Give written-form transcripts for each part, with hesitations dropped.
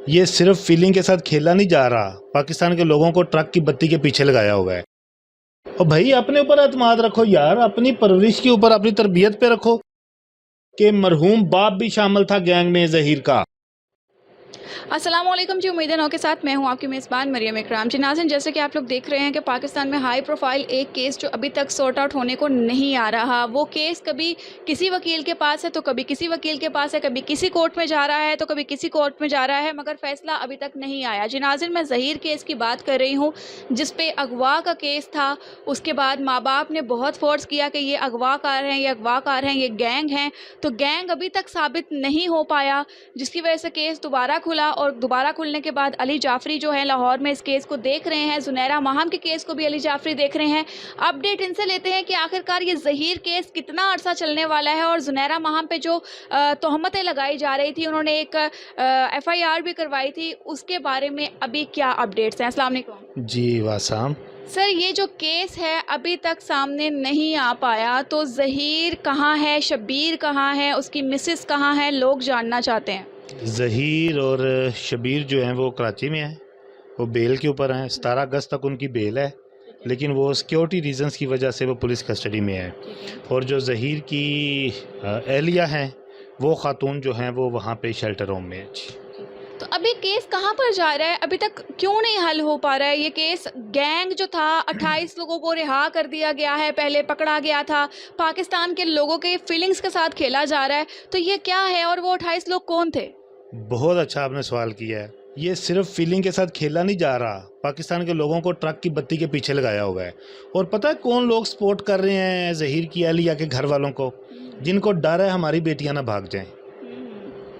ये सिर्फ फीलिंग के साथ खेला नहीं जा रहा, पाकिस्तान के लोगों को ट्रक की बत्ती के पीछे लगाया हुआ है। और भाई अपने ऊपर एतमाद रखो यार, अपनी परवरिश के ऊपर, अपनी तरबियत पे रखो। कि मरहूम बाप भी शामिल था गैंग में ज़हीर का। अस्सलाम वालेकुम जी, उम्मीद है नौ के साथ मैं हूं आपकी मेज़बान मरियम इकराम जी। नाज़रीन, जैसे कि आप लोग देख रहे हैं कि पाकिस्तान में हाई प्रोफाइल एक केस जो अभी तक सॉर्ट आउट होने को नहीं आ रहा। वो केस कभी किसी वकील के पास है तो कभी किसी वकील के पास है, कभी किसी कोर्ट में जा रहा है तो कभी किसी कोर्ट में जा रहा है, मगर फैसला अभी तक नहीं आया। जी नाज़रीन, मैं ज़हीर केस की बात कर रही हूँ, जिस पे अगवा का केस था। उसके बाद माँ बाप ने बहुत फोर्स किया कि ये अगवाकार हैं, ये अगवाकार हैं, ये गैंग हैं। तो गैंग अभी तक साबित नहीं हो पाया, जिसकी वजह से केस दोबारा खुला। और दोबारा खुलने के बाद अली जाफ़री जो है लाहौर में इस केस को देख रहे हैं। ज़ुनैरा माहम के केस को भी अली जाफ़री देख रहे हैं। अपडेट इनसे लेते हैं कि आखिरकार ये ज़हीर केस कितना अरसा चलने वाला है, और ज़ुनैरा माहम पे जो तोहमतें लगाई जा रही थी, उन्होंने एक एफआईआर भी करवाई थी, उसके बारे में अभी क्या अपडेट्स हैं। अस्सलाम वालेकुम जी वासाम। सर। ये जो केस है अभी तक सामने नहीं आ पाया, तो ज़हीर कहाँ है, शब्बीर कहाँ है, उसकी मिसेस कहाँ है, लोग जानना चाहते हैं। ज़हीर और शबीर जो हैं वो कराची में हैं, वो बेल के ऊपर हैं। 17 अगस्त तक उनकी बेल है, लेकिन वो सिक्योरिटी रीज़न्स की वजह से वो पुलिस कस्टडी में है। और जो ज़हीर की एहलिया हैं, वो ख़ातून जो हैं वो वहाँ पे शेल्टर होम में है। तो अभी केस कहाँ पर जा रहा है, अभी तक क्यों नहीं हल हो पा रहा है ये केस। गैंग जो था, 28 लोगों को रिहा कर दिया गया है, पहले पकड़ा गया था। पाकिस्तान के लोगों के फीलिंग्स के साथ खेला जा रहा है, तो ये क्या है, और वो 28 लोग कौन थे। बहुत अच्छा आपने सवाल किया है। ये सिर्फ फीलिंग के साथ खेला नहीं जा रहा, पाकिस्तान के लोगों को ट्रक की बत्ती के पीछे लगाया हुआ है। और पता है कौन लोग सपोर्ट कर रहे हैं ज़हीर की एहलिया के घर वालों को? जिनको डर है हमारी बेटियां ना भाग जाएं।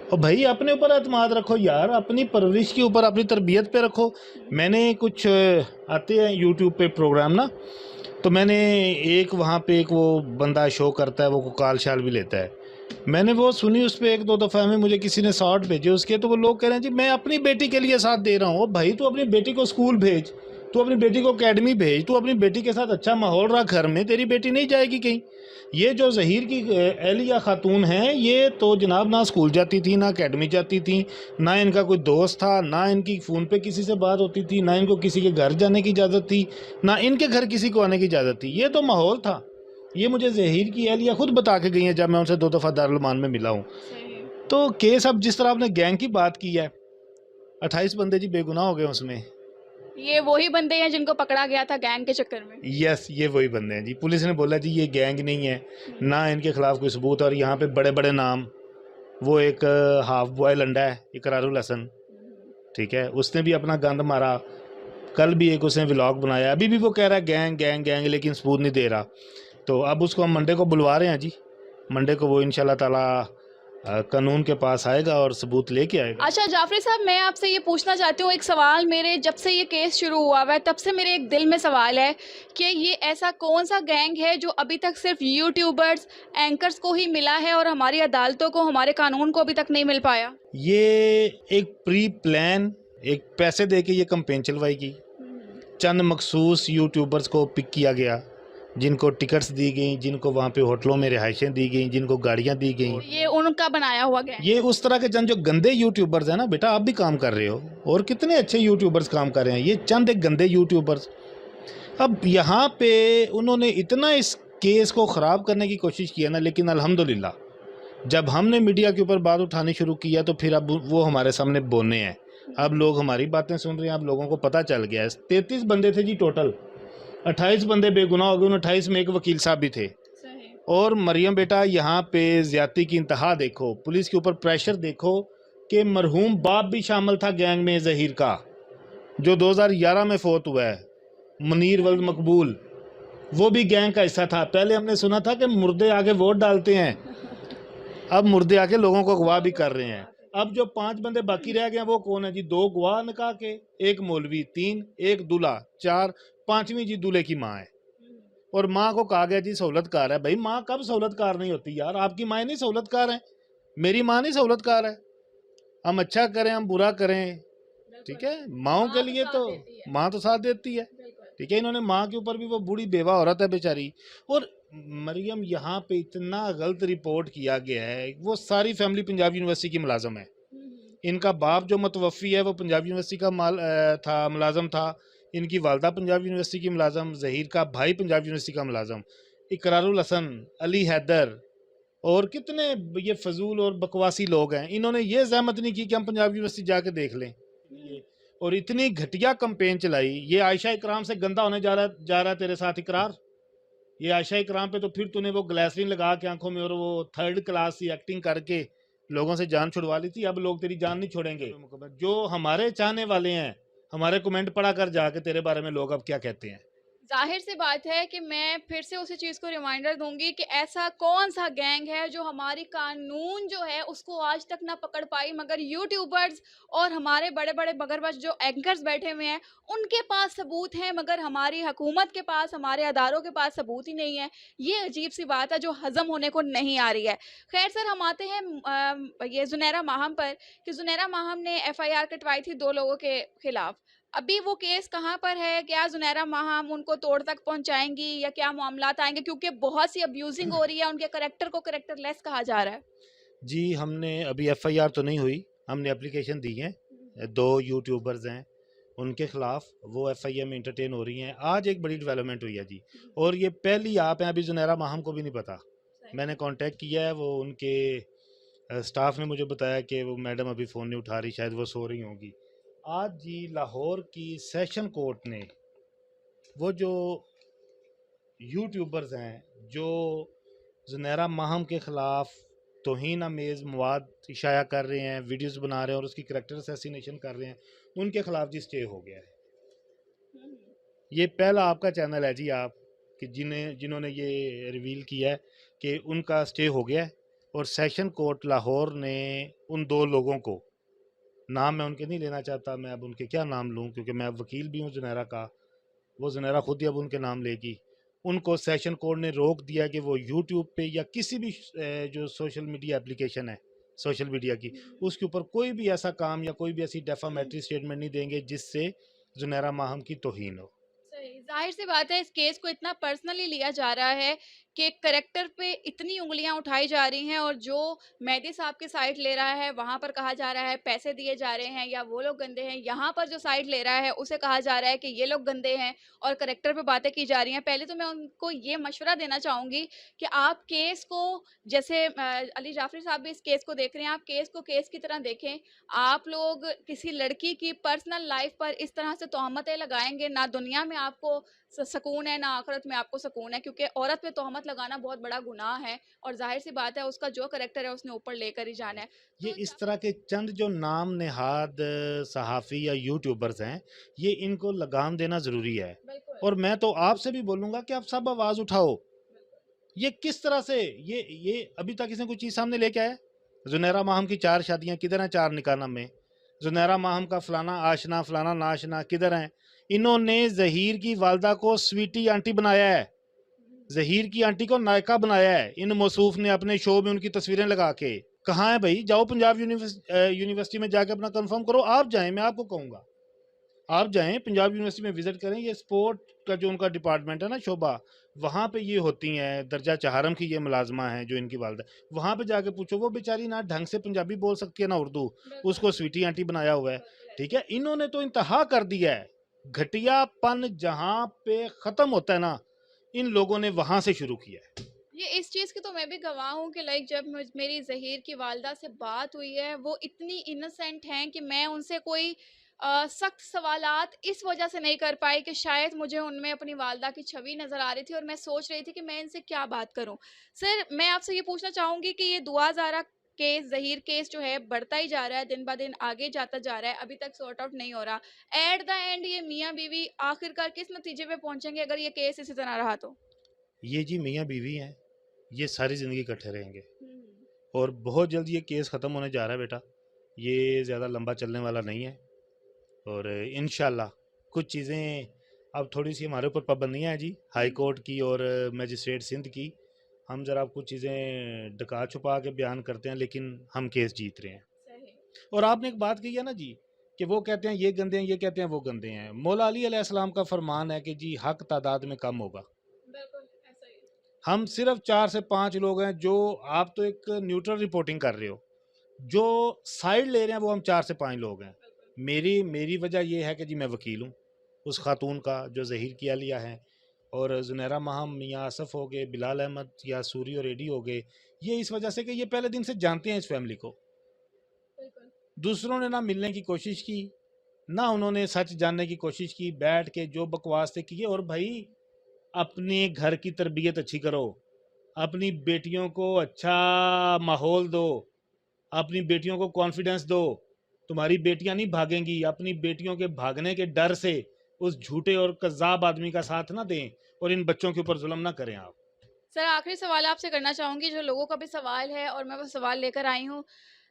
और भाई अपने ऊपर एतमाद रखो यार, अपनी परवरिश के ऊपर, अपनी तरबियत पे रखो। मैंने कुछ आते हैं यूट्यूब पे प्रोग्राम ना, तो मैंने एक वहाँ पे एक वो बंदा शो करता है, वो कॉल शाल भी लेता है। मैंने वो सुनी, उस पर एक दो दफ़ा में मुझे किसी ने शॉर्ट भेजे उसके, तो वो लोग कह रहे हैं जी मैं अपनी बेटी के लिए साथ दे रहा हूँ। भाई तू अपनी बेटी को स्कूल भेज, तू अपनी बेटी को एकेडमी भेज, तू अपनी बेटी के साथ अच्छा माहौल रख घर में, तेरी बेटी नहीं जाएगी कहीं। ये जो ज़हीर की एहलिया खातून हैं, ये तो जनाब ना स्कूल जाती थी, ना एकेडमी जाती थी, ना इनका कोई दोस्त था, ना इनकी फ़ोन पे किसी से बात होती थी, ना इनको किसी के घर जाने की इजाज़त थी, ना इनके घर किसी को आने की इजाज़त थी। ये तो माहौल था। ये मुझे ज़हीर की एहलिया खुद बता के गई हैं जब मैं उनसे 2 दफ़ा दारुल मान में मिला हूँ। तो केस, अब जिस तरह आपने गैंग की बात की है, 28 बंदे जी बेगुनाह हो गए उसमें। ये वही बंदे हैं जिनको पकड़ा गया था गैंग के चक्कर में। यस, ये वही बंदे हैं जी। पुलिस ने बोला जी ये गैंग नहीं है, ना इनके खिलाफ कोई सबूत। और यहाँ पे बड़े बड़े नाम, वो एक हाफ बॉयल अंडा है इकरारुल हसन, ठीक है, उसने भी अपना गंद मारा। कल भी एक उसने व्लॉग बनाया, अभी भी वो कह रहा है गैंग गैंग गैंग, लेकिन सबूत नहीं दे रहा। तो अब उसको हम मंडे को बुलवा रहे हैं जी। मंडे को वो इंशाल्लाह ताला कानून के पास आएगा और सबूत लेके आएगा। अच्छा जाफरी साहब, मैं आपसे ये पूछना चाहती हूँ, एक सवाल मेरे, जब से ये केस शुरू हुआ हुआ है तब से मेरे एक दिल में सवाल है कि ये ऐसा कौन सा गैंग है जो अभी तक सिर्फ यूट्यूबर्स, एंकर्स को ही मिला है, और हमारी अदालतों को, हमारे कानून को अभी तक नहीं मिल पाया। ये एक प्री प्लान, एक पैसे दे के ये कंपेन चलवाई गई। चंद मखसूस यूट्यूबर्स को पिक किया गया, जिनको टिकट्स दी गई, जिनको वहाँ पे होटलों में रिहाइशें दी गई, जिनको गाड़ियाँ दी गई। तो ये उनका बनाया हुआ गैंग। ये उस तरह के चंद जो गंदे यूट्यूबर्स हैं ना, बेटा आप भी काम कर रहे हो और कितने अच्छे यूट्यूबर्स काम कर रहे हैं, ये चंद एक गंदे यूट्यूबर्स। अब यहाँ पे उन्होंने इतना इस केस को ख़राब करने की कोशिश किया ना, लेकिन अल्हम्दुलिल्लाह जब हमने मीडिया के ऊपर बात उठानी शुरू किया तो फिर अब वो हमारे सामने बोने हैं। अब लोग हमारी बातें सुन रहे हैं, अब लोगों को पता चल गया है। 33 बंदे थे जी टोटल, 28 बंदे बेगुनाह हो गए, उन 28 में एक वकील साहब भी थे। और मरियम बेटा यहाँ पे ज़्यादती की इंतहा देखो, पुलिस के ऊपर प्रेशर देखो कि मरहूम बाप भी शामिल था गैंग में ज़हीर का, जो 2011 में फोत हुआ है, मुनीर वल्द मकबूल, वो भी गैंग का हिस्सा था। पहले हमने सुना था कि मुर्दे आगे वोट डालते हैं, अब मुर्दे आके लोगों को अगवा भी कर रहे हैं। अब जो 5 बंदे बाकी रह गए हैं वो कौन है जी? 2 गवाह निकाह के, एक मौलवी, 3, एक दूल्हा, 4, 5वीं जी दूल्हे की माँ है। और माँ को कहा गया जी सहूलतकार है। भाई माँ कब सहूलतकार नहीं होती यार? आपकी माँ नहीं सहूलतकार है, मेरी माँ नहीं सहूलतकार है। हम अच्छा करें, हम बुरा करें, ठीक है, माँओं के लिए तो माँ तो साथ देती है, ठीक है। इन्होंने माँ के ऊपर भी, वो बूढ़ी बेवा औरत है बेचारी। और मरियम यहाँ पे इतना गलत रिपोर्ट किया गया है, वो सारी फैमिली पंजाब यूनिवर्सिटी की मुलाजम है, इनका बाप जो मुतवफ़ी है वो पंजाब यूनिवर्सिटी का मुलाजम था, इनकी वालदा पंजाब यूनिवर्सिटी की मुलाजम, ज़हीर का भाई पंजाब यूनिवर्सिटी का मुलाजम, इकरारुल हसन, अली हैदर और कितने ये फजूल और बकवासी लोग हैं। इन्होंने ये ज़हमत नहीं की कि हम पंजाब यूनिवर्सिटी जाके देख लें। और इतनी घटिया कंपेन चलाई। ये आयशा इकराम से गंदा होने जा रहा है तेरे साथ इकरार। ये आयशा इकराम पे तो फिर तूने वो ग्लैसरीन लगा के आंखों में और वो थर्ड क्लास की एक्टिंग करके लोगों से जान छुड़वा ली थी। अब लोग तेरी जान नहीं छोड़ेंगे। जो हमारे चाहने वाले हैं, हमारे कमेंट पढ़ा कर जाके तेरे बारे में लोग अब क्या कहते हैं। ज़ाहिर सी बात है कि मैं फिर से उसी चीज़ को रिमाइंडर दूँगी कि ऐसा कौन-सा गैंग है जो हमारी कानून जो है उसको आज तक ना पकड़ पाई, मगर यूट्यूबर्स और हमारे बड़े-बड़े बगरबच जो एंकर्स बैठे हुए हैं, उनके पास सबूत हैं, मगर हमारी हुकूमत के पास, हमारे अदारों के पास सबूत ही नहीं है। ये अजीब-सी बात है जो हज़म होने को नहीं आ रही है। ख़ैर सर, हम आते हैं ये ज़ुनैरा माहम पर कि ज़ुनैरा माहम ने एफआईआर कटवाई थी 2 लोगों के खिलाफ। अभी वो केस कहाँ पर है? क्या ज़ुनैरा माहम उनको तोड़ तक पहुँचाएँगी या क्या मामलात आएँगे? क्योंकि बहुत सी अब्यूज़िंग हो रही है, उनके करैक्टर को करैक्टरलेस कहा जा रहा है। जी, हमने अभी एफआईआर तो नहीं हुई, हमने एप्लीकेशन दी है। 2 यूट्यूबर्स हैं, उनके खिलाफ वो एफआईआर में एंटरटेन हो रही हैं। आज एक बड़ी डेवलपमेंट हुई है जी, और ये पहली आप हैं, अभी ज़ुनैरा माहम को भी नहीं पता। मैंने कांटेक्ट किया है, वो उनके स्टाफ ने मुझे बताया कि वो मैडम अभी फ़ोन नहीं उठा रही, शायद वो सो रही होंगी। आज जी लाहौर की सेशन कोर्ट ने वो जो यूट्यूबर्स हैं जो ज़ुनैरा माहम के ख़िलाफ़ तौहीन आमेज़ मवाद इशाया कर रहे हैं, वीडियोस बना रहे हैं और उसकी करैक्टर असैसिनेशन कर रहे हैं, उनके ख़िलाफ़ जी स्टे हो गया है। ये पहला आपका चैनल है जी, आप कि जिन्होंने ये रिवील किया है कि उनका स्टे हो गया है। और सेशन कोर्ट लाहौर ने उन 2 लोगों को, नाम मैं उनके नहीं लेना चाहता, मैं अब उनके क्या नाम लूँ, क्योंकि मैं अब वकील भी हूँ ज़ुनैरा का, वो ज़ुनैरा खुद ही अब उनके नाम लेगी। उनको सेशन कोर्ट ने रोक दिया कि वो यूट्यूब पे या किसी भी जो सोशल मीडिया एप्लीकेशन है सोशल मीडिया की, उसके ऊपर कोई भी ऐसा काम या कोई भी ऐसी डेफामेटरी स्टेटमेंट नहीं देंगे जिससे ज़ुनैरा माहम की तौहीन हो। सही, ज़ाहिर-सी बात है, इस केस को इतना पर्सनली लिया जा रहा है कि करैक्टर पे इतनी उँगलियाँ उठाई जा रही हैं, और जो मेहदी साहब की साइड ले रहा है, वहाँ पर कहा जा रहा है पैसे दिए जा रहे हैं या वो लोग गंदे हैं। यहाँ पर जो साइड ले रहा है, उसे कहा जा रहा है कि ये लोग गंदे हैं और करैक्टर पे बातें की जा रही हैं। पहले तो मैं उनको ये मशवरा देना चाहूँगी कि आप केस को, जैसे अली जाफ़री साहब भी इस केस को देख रहे हैं, आप केस को केस की तरह देखें। आप लोग किसी लड़की की पर्सनल लाइफ पर इस तरह से तोहमतें लगाएँगे, ना दुनिया में आपको सुकून है, ना आखिरत में आपको सुकून है, क्योंकि औरत पे तोहमत लगाना बहुत बड़ा गुनाह है, और ज़ाहिर सी बात है उसका जो करैक्टर है उसने ऊपर लेकर ही जाना है। ये तो इस तरह के चंद जो नाम नेहाद सहाफ़ी या यूट्यूबर्स हैं, ये इनको लगाम देना ज़रूरी है। बिल्कुल, और मैं तो आपसे भी बोलूँगा कि आप सब आवाज़ उठाओ। ये किस तरह से ये अभी तक इसने कोई चीज़ सामने लेके आया? ज़ुनैरा माहम की 4 शादियाँ किधर हैं 4 निकाह नामे? ज़ुनैरा माहम का फ़लाना आशना, फ़लाना नाशना किधर हैं? इन्होंने ज़हीर की वालदा को स्वीटी आंटी बनाया है। ज़हीर की आंटी को नायका बनाया है इन मौसूफ ने अपने शो में उनकी तस्वीरें लगा के। कहाँ है भाई? जाओ पंजाब यूनिवर्सिटी में जाके अपना कंफर्म करो। आप जाएं, मैं आपको कहूँगा, आप जाएं पंजाब यूनिवर्सिटी में विजिट करें। ये स्पोर्ट का जो उनका डिपार्टमेंट है ना, शोभा, वहाँ पे ये होती हैं। दर्जा चहारम की ये मुलाजमा है जो इनकी वालदा। वहाँ पे जाके पूछो, वो बेचारी ना ढंग से पंजाबी बोल सकती है ना उर्दू, उसको स्वीटी आंटी बनाया हुआ है। ठीक है, इन्होंने तो इंतहा कर दिया है। घटियापन जहाँ पे ख़त्म होता है ना, इन लोगों ने वहाँ से शुरू किया है। ये इस चीज़ की तो मैं भी गवाह हूँ कि लाइक जब मेरी ज़हीर की वालदा से बात हुई है, वो इतनी इनोसेंट हैं कि मैं उनसे कोई सख्त सवालात इस वजह से नहीं कर पाई कि शायद मुझे उनमें अपनी वालदा की छवि नज़र आ रही थी, और मैं सोच रही थी कि मैं इनसे क्या बात करूँ। सर, मैं आपसे ये पूछना चाहूँगी कि ये दुआ ज़ारा केस, ज़हीर केस जो है बढ़ता ही जा रहा है, दिन ब दिन आगे जाता जा रहा है, अभी तक सॉर्ट आउट नहीं हो रहा। एट द एंड ये मियाँ-बीवी आखिरकार किस नतीजे पे पहुँचेंगे अगर ये केस इसी तरह रहा तो? ये जी मियाँ बीवी हैं, ये सारी ज़िंदगी इकट्ठे रहेंगे हुँ। और बहुत जल्द ये केस ख़त्म होने जा रहा है बेटा। ये ज़्यादा लंबा चलने वाला नहीं है और इंशाल्लाह कुछ चीज़ें अब थोड़ी सी हमारे ऊपर पाबंदियाँ हैं जी, हाई कोर्ट की और मजिस्ट्रेट सिंध की। हम ज़रा कुछ चीज़ें डका छुपा के बयान करते हैं, लेकिन हम केस जीत रहे हैं। सही। और आपने एक बात कही है ना जी, कि वो कहते हैं ये गंदे हैं, ये कहते हैं वो गंदे हैं। मौला अली अलैहिस्सलाम का फरमान है कि जी हक तादाद में कम होगा। बिल्कुल, ऐसा ही है। हम सिर्फ 4 से 5 लोग हैं जो, आप तो एक न्यूट्रल रिपोर्टिंग कर रहे हो, जो साइड ले रहे हैं वो हम 4 से 5 लोग हैं। मेरी मेरी वजह ये है कि जी मैं वकील हूँ उस खातून का जो ज़हीर किया लिया है, और ज़ुनैरा माहम, मियाँ आसफ़ हो गए, बिलाल अहमद या सूरी और एडी हो गए, ये इस वजह से कि ये पहले दिन से जानते हैं इस फैमिली को। दूसरों ने ना मिलने की कोशिश की, ना उन्होंने सच जानने की कोशिश की, बैठ के जो बकवास थे किए। और भाई अपने घर की तरबियत अच्छी करो, अपनी बेटियों को अच्छा माहौल दो, अपनी बेटियों को कॉन्फिडेंस दो। तुम्हारी बेटियां नहीं भागेंगी, अपनी बेटियों के भागने के डर से उस झूठे और कज़्ज़ाब आदमी का साथ ना दें, और इन बच्चों के ऊपर जुल्म ना करें आप। सर आखिरी सवाल आपसे करना चाहूँगी, जो लोगों का भी सवाल है और मैं वो सवाल लेकर आई हूँ।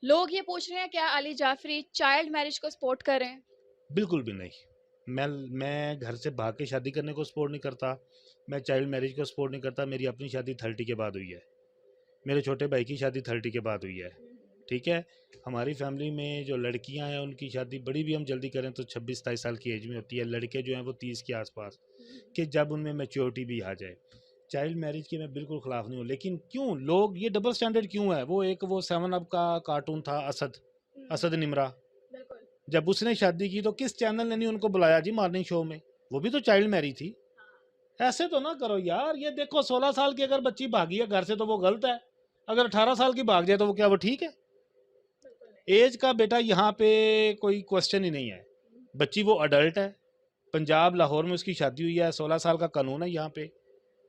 लोग ये पूछ रहे हैं, क्या अली जाफ़री चाइल्ड मैरिज को सपोर्ट कर रहे हैं? बिल्कुल भी नहीं। मैं घर से भाग के शादी करने को सपोर्ट नहीं करता, मैं चाइल्ड मैरिज को सपोर्ट नहीं करता। मेरी अपनी शादी 30 के बाद हुई है, मेरे छोटे भाई की शादी 30 के बाद हुई है, ठीक है। हमारी फैमिली में जो लड़कियां हैं उनकी शादी बड़ी भी हम जल्दी करें तो 26-27 साल की एज में होती है, लड़के जो हैं वो 30 के आसपास, कि जब उनमें मैच्योरिटी भी आ जाए। चाइल्ड मैरिज के मैं बिल्कुल ख़िलाफ़ नहीं हूँ, लेकिन क्यों लोग ये डबल स्टैंडर्ड क्यों है? वो 7 अप का कार्टून था, असद निमरा, जब उसने शादी की तो किस चैनल ने नहीं उनको बुलाया जी मॉर्निंग शो में? वो भी तो चाइल्ड मैरिज थी। ऐसे तो ना करो यार। ये देखो 16 साल की अगर बच्ची भागी है घर से तो वो गलत है, अगर 18 साल की भाग जाए तो वो क्या वो ठीक है? एज का बेटा यहाँ पे कोई क्वेश्चन ही नहीं है। बच्ची वो अडल्ट है, पंजाब लाहौर में उसकी शादी हुई है, 16 साल का कानून है यहाँ पे,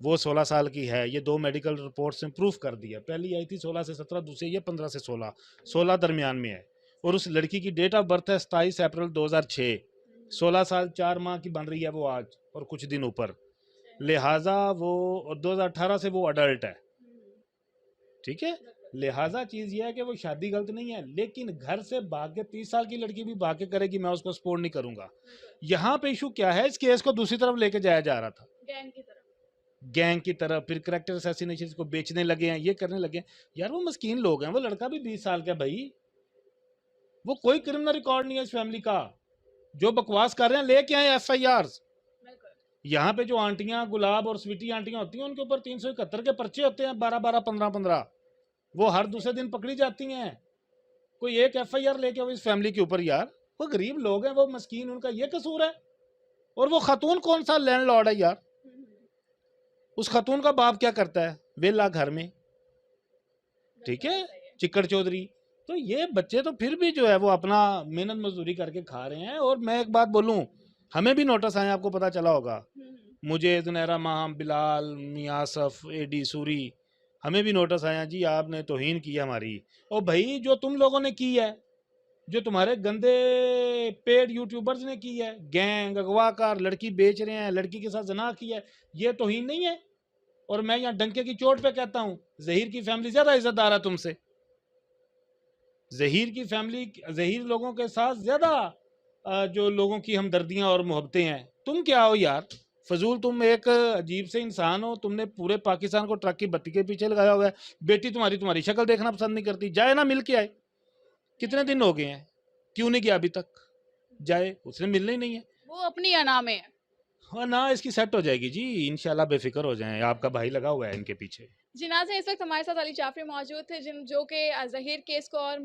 वो 16 साल की है। ये 2 मेडिकल रिपोर्ट्स ने प्रूफ कर दिया, पहली आई थी 16 से 17, दूसरी ये 15 से 16, 16 दरमियान में है। और उस लड़की की डेट ऑफ बर्थ है 27 अप्रैल 2006, 16 साल 4 माह की बन रही है वो आज और कुछ दिन ऊपर, लिहाजा वो 2018 से वो अडल्ट है, ठीक है। लिहाजा चीज ये है कि वो शादी गलत नहीं है, लेकिन घर से भाग के 30 साल की लड़की भी भाग के करेगी, मैं उसको सपोर्ट नहीं करूंगा। यहाँ पे इशू क्या है, इस केस को दूसरी तरफ लेके जाया जा रहा था, गैंग की तरफ, फिर करेक्टर असैसिनेशन को बेचने लगे हैं, ये करने लगे हैं। यार वो मस्कीन लोग हैं, वो लड़का भी 20 साल का भाई, वो कोई क्रिमिनल रिकॉर्ड नहीं है इस फैमिली का। जो बकवास कर रहे हैं लेके आए FIR। यहाँ पे जो आंटियां गुलाब और स्वीटी आंटियां होती हैं उनके ऊपर 371 के पर्चे होते हैं, 12-12, 15-15, वो हर दूसरे दिन पकड़ी जाती हैं। कोई एक FIR लेके वो इस फैमिली के ऊपर, यार वो गरीब लोग हैं, वो मस्कीन, उनका ये कसूर है? और वो खातून कौन सा लैंडलॉर्ड है यार? उस खातून का बाप क्या करता है? वेला घर में, ठीक है, चिक्कड़ चौधरी। तो ये बच्चे तो फिर भी जो है वो अपना मेहनत मजदूरी करके खा रहे हैं। और मैं एक बात बोलूं, हमें भी नोटिस आए, आपको पता चला होगा, मुझे, जुनैरा माहम, बिलाल, मियाँ आसफ, एडी, सूरी, हमें भी नोटिस आया जी आपने तौहीन की हमारी। और भाई जो तुम लोगों ने की है, जो तुम्हारे गंदे पेड यूट्यूबर्स ने की है, गैंग, अगवाकार, लड़की बेच रहे हैं, लड़की के साथ जना किया है, ये तौहीन नहीं है? और मैं यहाँ डंके की चोट पे कहता हूँ, जहीर की फैमिली ज्यादा इज्जतदार है तुमसे। जहीर की फैमिली, जहीर लोगों के साथ ज्यादा जो लोगों की हमदर्दियां और मोहब्बतें हैं। तुम क्या हो यार? फजूल, तुम एक अजीब से इंसान हो। तुमने पूरे पाकिस्तान को ट्रक की बत्ती के पीछे लगाया हुआ है। बेटी तुम्हारी तुम्हारी शक्ल देखना पसंद नहीं करती, जाए ना मिल के आए। कितने दिन हो गए हैं, क्यों नहीं गया अभी तक? जाए, उसने मिलना ही नहीं है। वो अपनी अना में है। हाँ ना, इसकी सेट हो जाएगी जी, इंशाल्लाह, बेफिक्र हो जाएं, आपका भाई लगा हुआ है इनके पीछे। जी नाज़रीन, इस वक्त हमारे साथ अली जाफरी मौजूद थे, जिन जो कि ज़हीर केस को और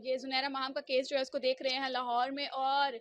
ये ज़ुनैरा माहम का केस जो है उसको देख रहे हैं लाहौर में। और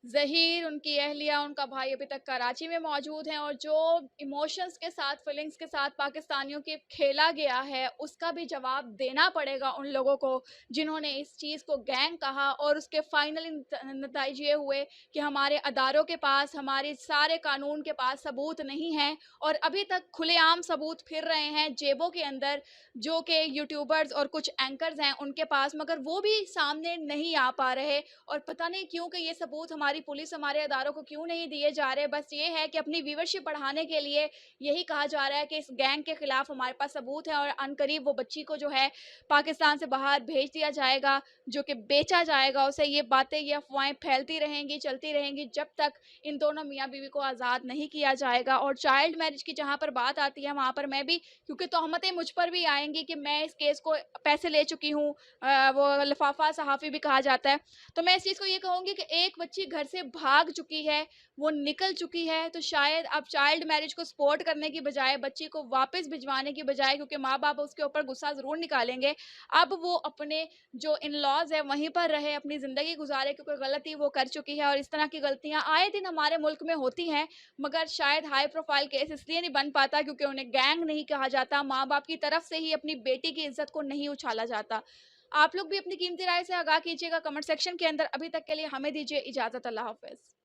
ज़हीर, उनकी अहलिया, उनका भाई अभी तक कराची में मौजूद हैं। और जो इमोशंस के साथ, फीलिंग्स के साथ पाकिस्तानियों के खेला गया है, उसका भी जवाब देना पड़ेगा उन लोगों को जिन्होंने इस चीज़ को गैंग कहा। और उसके फाइनल नतीजे ये हुए कि हमारे अदारों के पास, हमारे सारे कानून के पास सबूत नहीं है, और अभी तक खुलेआम सबूत फिर रहे हैं जेबों के अंदर, जो कि यूट्यूबर्स और कुछ एंकर्स हैं उनके पास, मगर वो भी सामने नहीं आ पा रहे। और पता नहीं क्यों कि ये सबूत हमारी पुलिस, हमारे अदारों को क्यों नहीं दिए जा रहे। बस ये है कि अपनी व्यूवरशिप बढ़ाने के लिए यही कहा जा रहा है कि इस गैंग के खिलाफ हमारे पास सबूत है, और अनकरीब वो बच्ची को जो है पाकिस्तान से बाहर भेज दिया जाएगा, जो कि बेचा जाएगा उसे। ये बातें, ये अफवाहें फैलती रहेंगी, चलती रहेंगी, जब तक इन दोनों मियाँ बीवी को आज़ाद नहीं किया जाएगा। और चाइल्ड मैरिज की जहाँ पर बात आती है, वहाँ पर मैं भी, क्योंकि तोहमतें मुझ पर भी आएंगी कि मैं इस केस को पैसे ले चुकी हूँ, वो लिफाफा सहाफ़ी भी कहा जाता है, तो मैं इस चीज़ को ये कहूँगी कि एक बच्ची घर से भाग चुकी है, वो निकल चुकी है, तो शायद अब चाइल्ड मैरिज को सपोर्ट करने की बजाय, बच्ची को वापस भिजवाने की बजाय, क्योंकि माँ-बाप उसके ऊपर गुस्सा ज़रूर निकालेंगे, अब वो अपने जो इन-लॉज़ है वहीं पर रहे, अपनी ज़िंदगी गुज़ारे, क्योंकि गलती वो कर चुकी है और इस तरह की गलतियाँ आए दिन हमारे मुल्क में होती हैं। मगर शायद हाई प्रोफ़ाइल केस इसलिए नहीं बन पाता क्योंकि उन्हें गैंग नहीं कहा जाता, माँ-बाप की तरफ से ही अपनी बेटी की इज़्ज़त को नहीं उछाला जाता। आप लोग भी अपनी कीमती राय से आगाह कीजिएगा कमेंट सेक्शन के अंदर। अभी तक के लिए हमें दीजिए इजाज़त। अल्लाह हाफ़िज़।